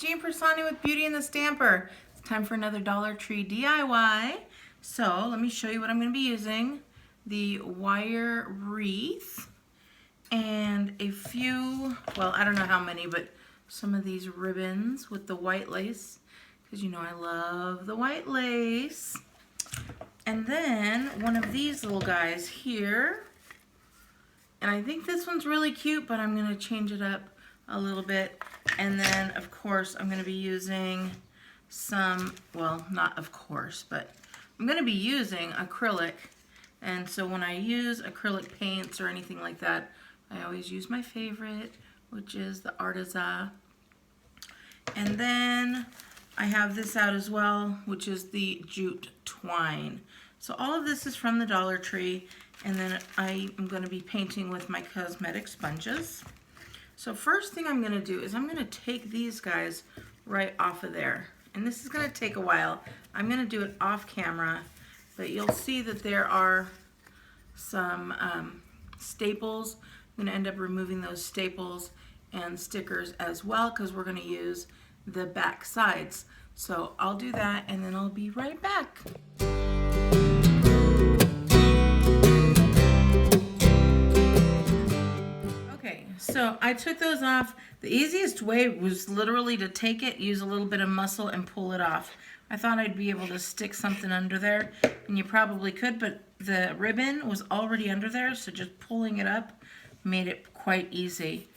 Jean Piersanti with Beauty and the Stamper. It's time for another Dollar Tree DIY. So let me show you what I'm going to be using. The wire wreath and a few, well, I don't know how many, but some of these ribbons with the white lace, because you know I love the white lace. And then one of these little guys here. And I think this one's really cute, but I'm going to change it up a little bit. And then, of course, I'm going to be using some, well, not of course, but I'm going to be using acrylic. And so when I use acrylic paints or anything like that, I always use my favorite, which is the Artisan. And then I have this out as well, which is the jute twine. So all of this is from the Dollar Tree. And then I am going to be painting with my cosmetic sponges. So first thing I'm going to do is I'm going to take these guys right off of there. And this is going to take a while. I'm going to do it off camera, but you'll see that there are some staples. I'm going to end up removing those staples and stickers as well because we're going to use the back sides. So I'll do that and then I'll be right back. So I took those off. The easiest way was literally to take it, use a little bit of muscle, and pull it off. I thought I'd be able to stick something under there, and you probably could, but the ribbon was already under there, so just pulling it up made it quite easy.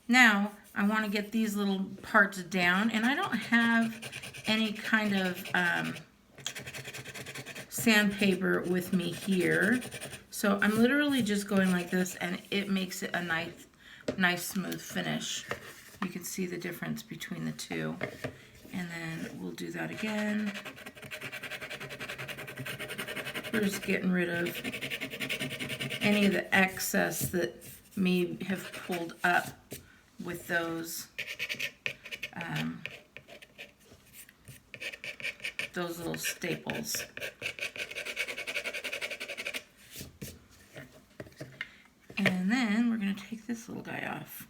Now, I want to get these little parts down, and I don't have any kind of sandpaper with me here, so I'm literally just going like this, and it makes it a nice smooth finish. You can see the difference between the two. And then we'll do that again. We're just getting rid of any of the excess that may have pulled up with those little staples. And then we're going to take this little guy off.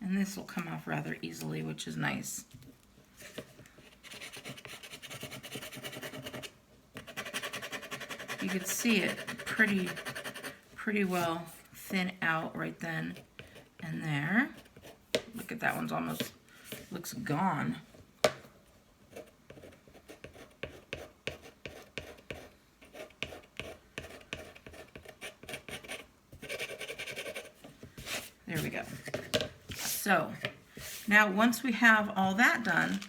And this will come off rather easily, which is nice. You can see it pretty well thin out right then and there. Look at that one's almost looks gone. There we go. So now once we have all that done,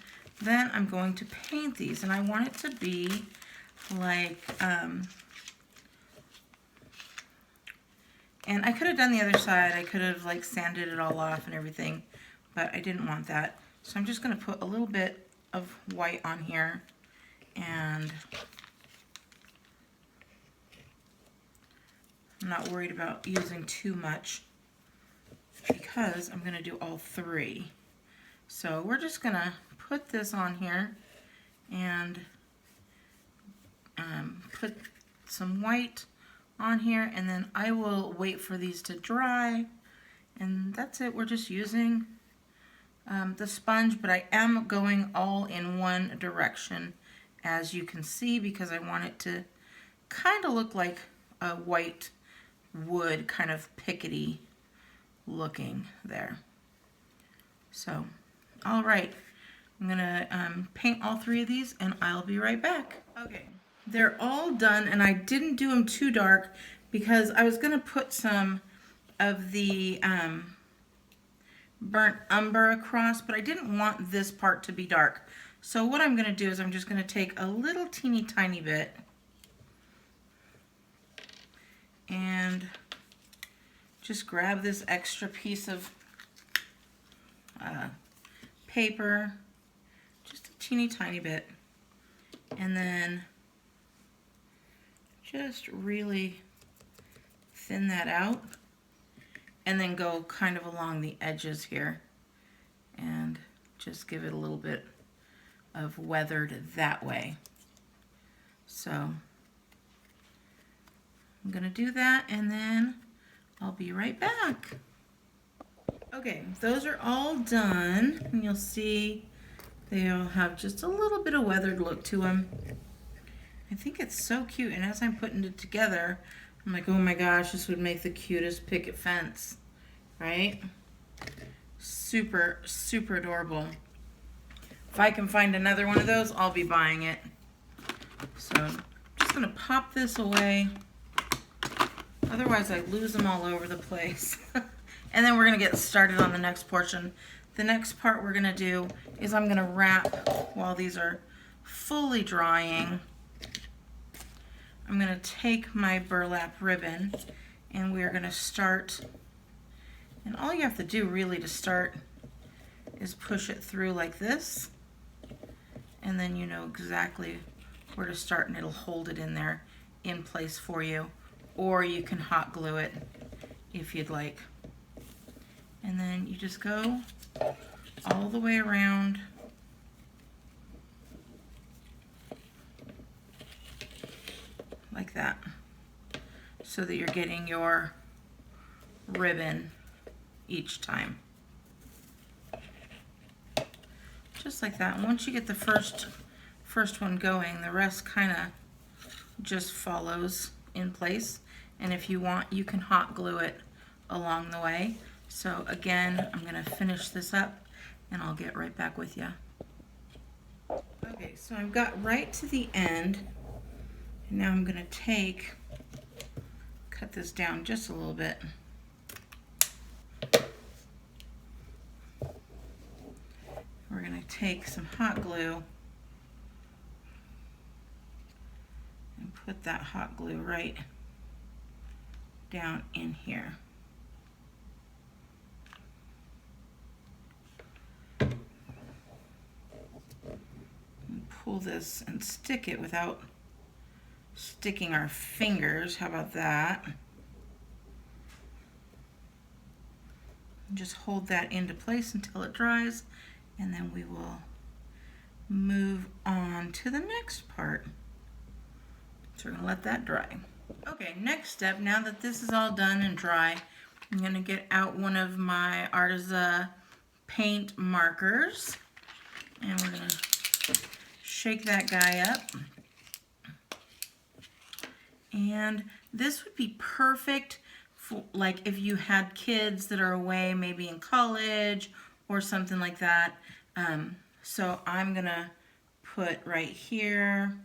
then I'm going to paint these, and I want it to be like, and I could have done the other side. I could have like sanded it all off and everything, but I didn't want that. So I'm just going to put a little bit of white on here, and I'm not worried about using too much, because I'm going to do all three. So we're just going to put this on here and put some white on here, and then I will wait for these to dry, and that's it. We're just using the sponge, but I am going all in one direction, as you can see, because I want it to kind of look like a white wood, kind of pickety looking there. So, all right, I'm gonna paint all three of these, and I'll be right back. Okay, they're all done, and I didn't do them too dark because I was gonna put some of the burnt umber across, but I didn't want this part to be dark. So what I'm gonna do is I'm just gonna take a little teeny tiny bit and just grab this extra piece of paper, just a teeny tiny bit, and then just really thin that out, and then go kind of along the edges here and just give it a little bit of weathered that way. So I'm gonna do that, and then I'll be right back. Okay, those are all done, and you'll see they all have just a little bit of weathered look to them. I think it's so cute, and as I'm putting it together, I'm like, oh my gosh, this would make the cutest picket fence, right? Super, super adorable. If I can find another one of those, I'll be buying it. So I'm just gonna pop this away. Otherwise I lose them all over the place. And then we're gonna get started on the next portion. The next part we're gonna do is I'm gonna wrap while these are fully drying. I'm gonna take my burlap ribbon and we're gonna start, and all you have to do really to start is push it through like this, and then you know exactly where to start and it'll hold it in there in place for you, or you can hot glue it if you'd like. And then you just go all the way around like that, so that you're getting your ribbon each time. Just like that. And once you get the first one going, the rest kind of just follows in place. And if you want, you can hot glue it along the way. So again, I'm going to finish this up and I'll get right back with you. Okay, so I've got right to the end. And now I'm going to cut this down just a little bit. We're going to take some hot glue and put that hot glue right down in here. And pull this and stick it without sticking our fingers. How about that? Just hold that into place until it dries, and then we will move on to the next part. So we're going to let that dry. Okay, next step, now that this is all done and dry, I'm going to get out one of my Arteza paint markers, and we're going to shake that guy up. And this would be perfect for, like, if you had kids that are away, maybe in college or something like that. So I'm gonna put right here,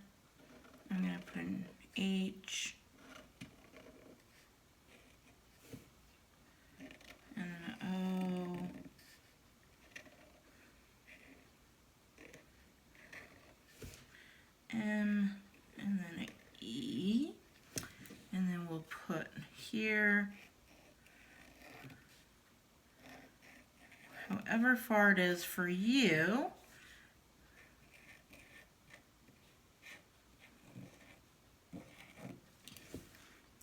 I'm gonna put an H and an O, M, and then an E, and then we'll put here, however far it is for you.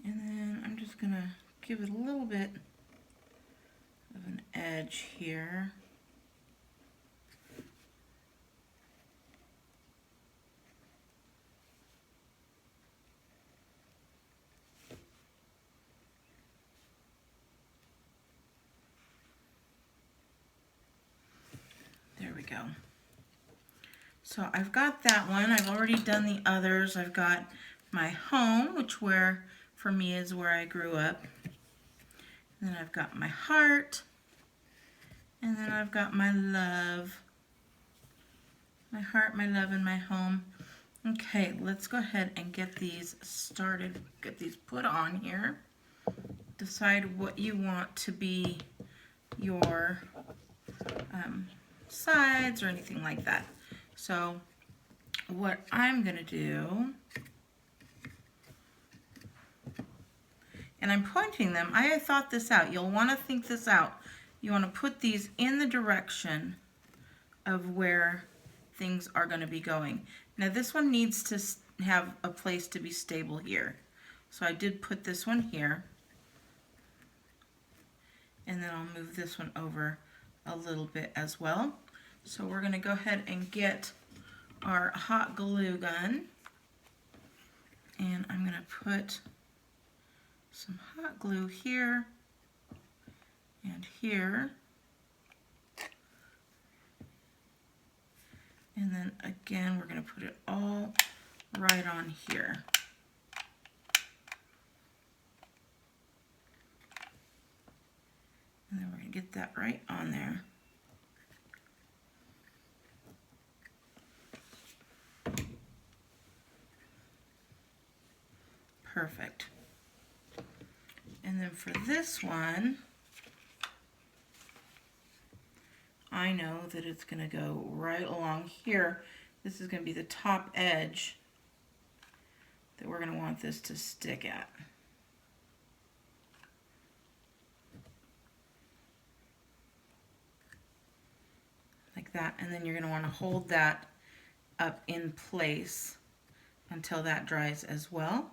And then I'm just gonna give it a little bit of an edge here. There we go. So I've got that one. I've already done the others. I've got my home, which for me is where I grew up. And then I've got my heart. And then I've got my love. My heart, my love, and my home. Okay, let's go ahead and get these started. Get these put on here. Decide what you want to be your sides or anything like that. So what I'm going to do, and I'm pointing them, I thought this out. You'll want to think this out. You want to put these in the direction of where things are going to be going. Now this one needs to have a place to be stable here. So I did put this one here. And then I'll move this one over a little bit as well. So we're going to go ahead and get our hot glue gun. And I'm going to put some hot glue here and here. And then again, we're going to put it all right on here. And then we're going to get that right on there. Perfect. And then for this one, I know that it's going to go right along here. This is going to be the top edge that we're going to want this to stick at. Like that. And then you're going to want to hold that up in place until that dries as well.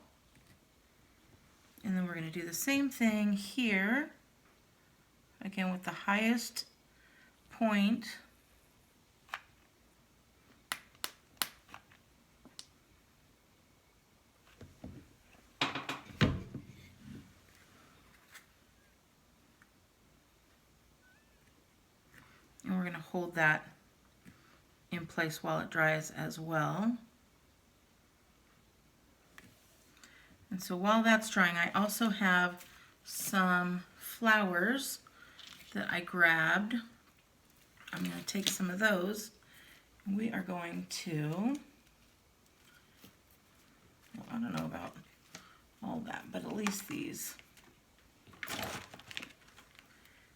And then we're going to do the same thing here, again with the highest point. And we're going to hold that in place while it dries as well. And so while that's drying, I also have some flowers that I grabbed. I'm going to take some of those. And we are going to, well, I don't know about all that, but at least these.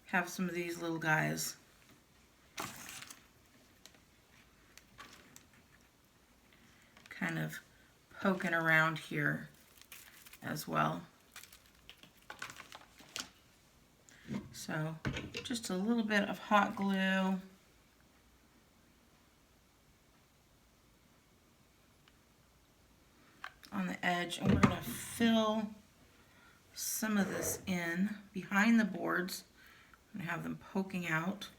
Have some of these little guys. Kind of poking around here as well. So just a little bit of hot glue. On the edge, and we're going to fill some of this in behind the boards. I'm going to have them poking out.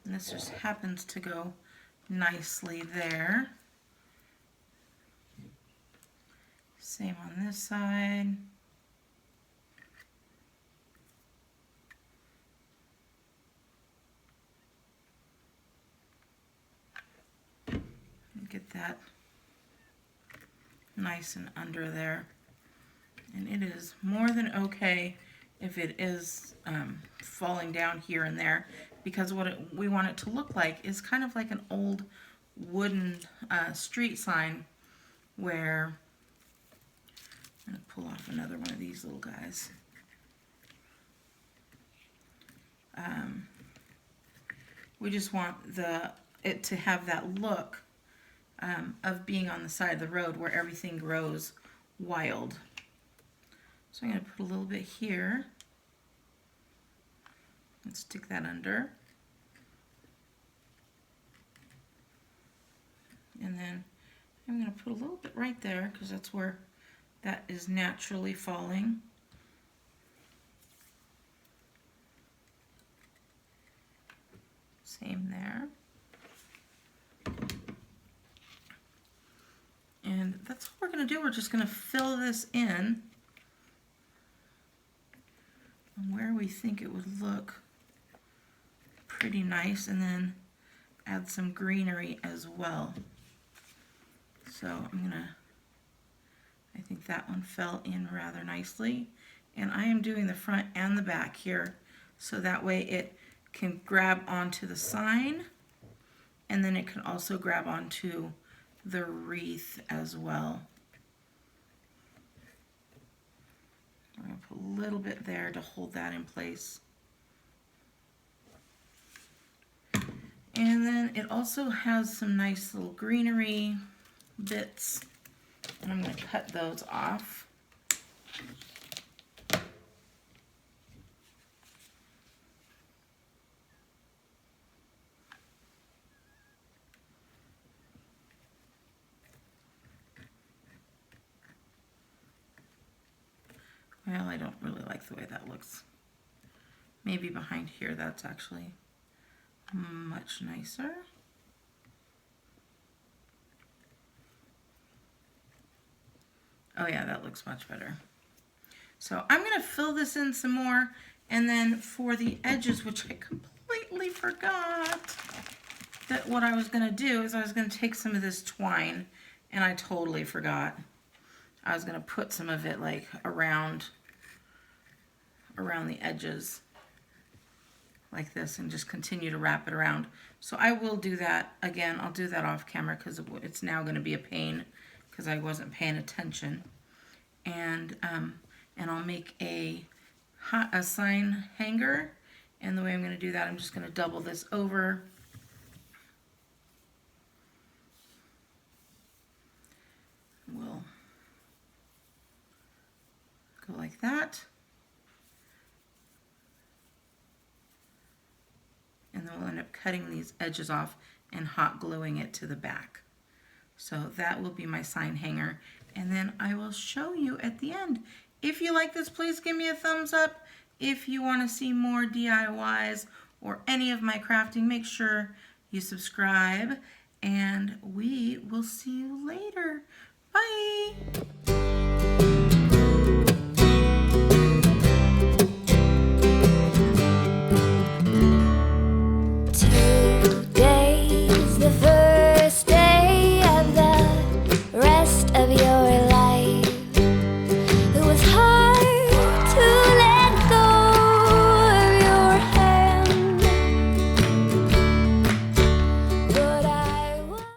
And this just happens to go nicely there. Same on this side. Get that nice and under there. And it is more than okay if it is falling down here and there, because what we want it to look like is kind of like an old wooden street sign where, I'm going to pull off another one of these little guys. We just want it to have that look of being on the side of the road where everything grows wild. So I'm going to put a little bit here and stick that under. And then I'm going to put a little bit right there because that's where that is naturally falling. Same there. And that's what we're going to do. We're just going to fill this in where we think it would look pretty nice, and then add some greenery as well. So I think that one fell in rather nicely. And I am doing the front and the back here, so that way it can grab onto the sign, and then it can also grab onto the wreath as well. I'm going to put a little bit there to hold that in place. And then it also has some nice little greenery bits, and I'm going to cut those off. Well, I don't really like the way that looks. Maybe behind here that's actually much nicer. Oh yeah, that looks much better. So I'm going to fill this in some more, and then for the edges, which I completely forgot, that what I was going to do is I was going to take some of this twine, and I totally forgot. I was going to put some of it like around the edges like this and just continue to wrap it around. So I will do that again. I'll do that off camera because it's now going to be a pain because I wasn't paying attention. And I'll make a sign hanger. And the way I'm going to do that, I'm just going to double this over. We'll go like that. And then we'll end up cutting these edges off and hot gluing it to the back. So that will be my sign hanger. And then I will show you at the end. If you like this, please give me a thumbs up. If you want to see more DIYs or any of my crafting, make sure you subscribe. And we will see you later.